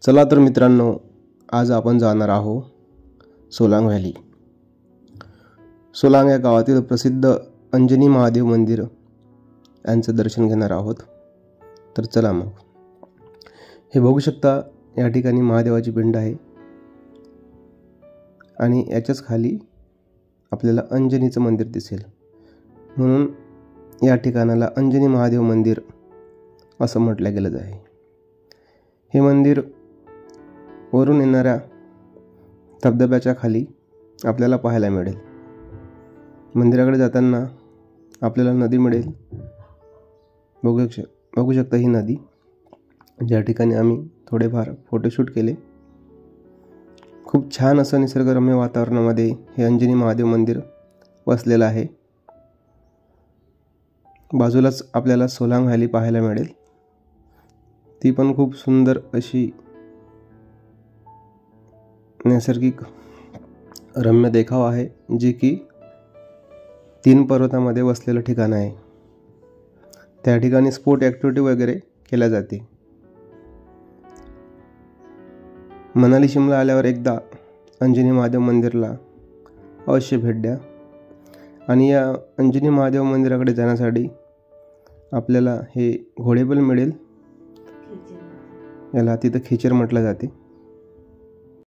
चला तर मित्रांनो, आज आपण जाणार आहोत सोलांग व्हॅली. सोलांग या गावातील प्रसिद्ध अंजनी महादेव मंदिर यांचं दर्शन घेणार आहोत. तर चला मग. हे बघू शकता, या ठिकाणी महादेवाची पिंड आहे आणि याच्याच खाली आपल्याला अंजनीचं मंदिर दिसेल. म्हणून या ठिकाणाला अंजनी महादेव मंदिर असं म्हटलं गेलं आहे. हे मंदिर वरून येणाऱ्या धबधब्याच्या खाली आपल्याला पाहायला मिळेल. मंदिराकडे जाताना आपल्याला नदी मिळेल. बघू शकता ही नदी, ज्या ठिकाणी आम्ही थोडेफार फोटोशूट केले. खूप छान असं निसर्गरम्य वातावरणामध्ये हे अंजनी महादेव मंदिर वसलेलं आहे. बाजूलाच आपल्याला सोलांग व्हॅली पाहायला मिळेल. ती पण खूप सुंदर अशी नैसर्गिक रम्य देखाव आहे, जे की 3 पर्वतामध्ये वसलेलं ठिकाण आहे. त्या ठिकाणी स्पोर्ट ॲक्टिव्हिटी वगैरे केल्या जाते. मनाली शिमला आल्यावर एकदा अंजनी महादेव मंदिरला अवश्य भेट द्या. आणि या अंजनी महादेव मंदिराकडे जाण्यासाठी आपल्याला हे घोडेबल मिळेल. याला तिथं खिचर म्हटलं जाते.